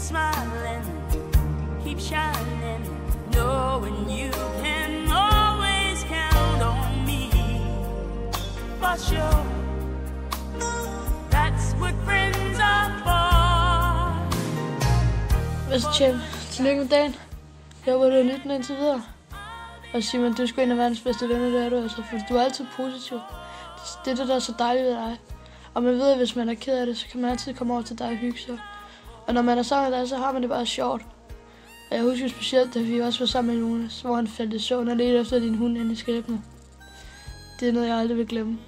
smiling, keep shining, knowing you can always count on me. For sure, that's what friends are for. Hvad så, Chef? Tillykke med dagen. Jeg håber, du har nydt den indtil videre. Og Simon, du er sgu en af verdens bedste venner, det er du altså, for du er altid positiv. Det er det, der er så dejligt ved dig. Og man ved, at hvis man er ked af det, så kan man altid komme over til dig og hygge sig. Og når man er sammen med dig, så har man det bare sjovt. Og jeg husker specielt, da vi også var sammen med Jonas, hvor han faldt i søvn og ledte efter din hund ind i skabene. Det er noget, jeg aldrig vil glemme.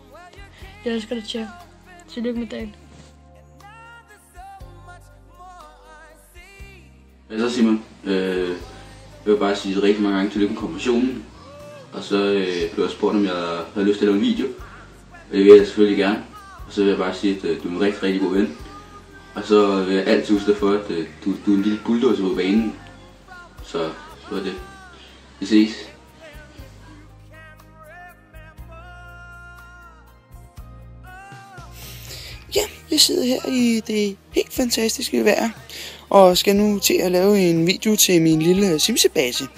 Jeg elsker dig, Chef. Tillykke med dagen. Hvad så, Simon? Jeg vil bare sige rigtig mange gange tillykke med konfirmationen. Og så blev jeg spurgt, om jeg havde lyst til at lave en video. Og det vil jeg selvfølgelig gerne. Og så vil jeg bare sige, at du er en rigtig, rigtig god ven. Og så vil jeg altid huske dig for, at du er en lille bulldozer på banen. Så det var det. Vi ses. Ja, jeg sidder her i det helt fantastiske vejr. Og skal nu til at lave en video til min lille simsebase.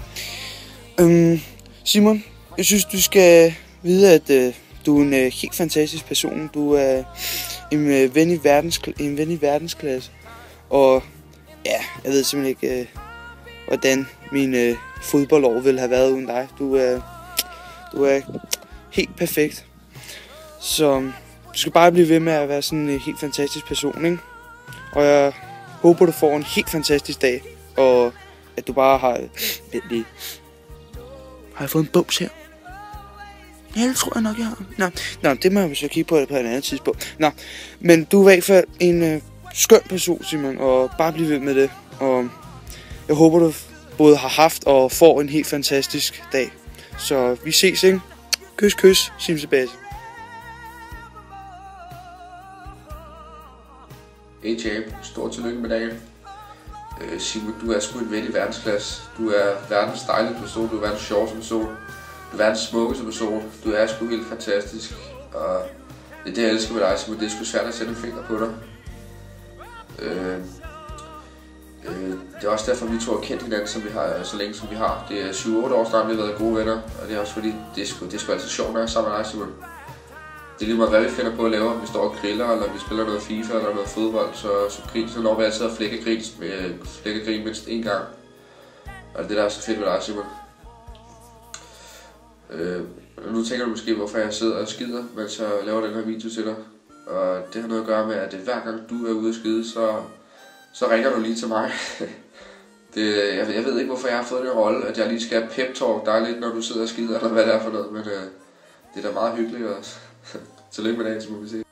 Simon, jeg synes, du skal vide, at du er en helt fantastisk person. Du er en ven i verdensklasse. Og ja, jeg ved simpelthen ikke, hvordan min fodboldår ville have været uden dig. Du er helt perfekt. Så du skal bare blive ved med at være sådan en helt fantastisk person, ikke? Og jeg håber, du får en helt fantastisk dag. Og at du bare har... Har jeg fået en bums her? Ja, det tror jeg nok, jeg har. Nå, det må jeg så kigge på et andet tidspunkt. Nå, men du er i hvert fald en skøn person, Simon, og bare bliv ved med det. Og jeg håber, du både har haft og får en helt fantastisk dag. Så vi ses, ikke? Kys, kys, simsebase. Hey champ, stort tillykke med dagen. Simon, du er sgu en ven i verdensklasse. Du er verdens dejligste person, du er verdens sjoveste person. Du er verdens smukkeste person. Du er sgu helt fantastisk. Og det er det, jeg elsker med dig, Simon. Det er sgu svært at sætte en finger på dig. Det er også derfor, vi to har kendt hinanden, som vi har, så længe som vi har. Det er 7-8 år snart, vi har været gode venner. Og det er også fordi, det er sgu altid sjovt, når jeg er sammen med dig, Simon. Det er lige meget, hvad vi finder på at lave, om vi står og griller, eller vi spiller noget FIFA eller noget fodbold, så når vi altid at flækkegrin mindst én gang. Og det der er så fedt med dig, Simon. Nu tænker du måske, hvorfor jeg sidder og skider, mens jeg laver den her video til dig. Og det har noget at gøre med, at hver gang du er ude at skide, så ringer du lige til mig. Jeg ved ikke, hvorfor jeg har fået den rolle, at jeg lige skal pep-talk dig lidt, når du sidder og skider, eller hvad det er for noget, men det er da meget hyggeligt også. Tillykke med dagen, så må vi se.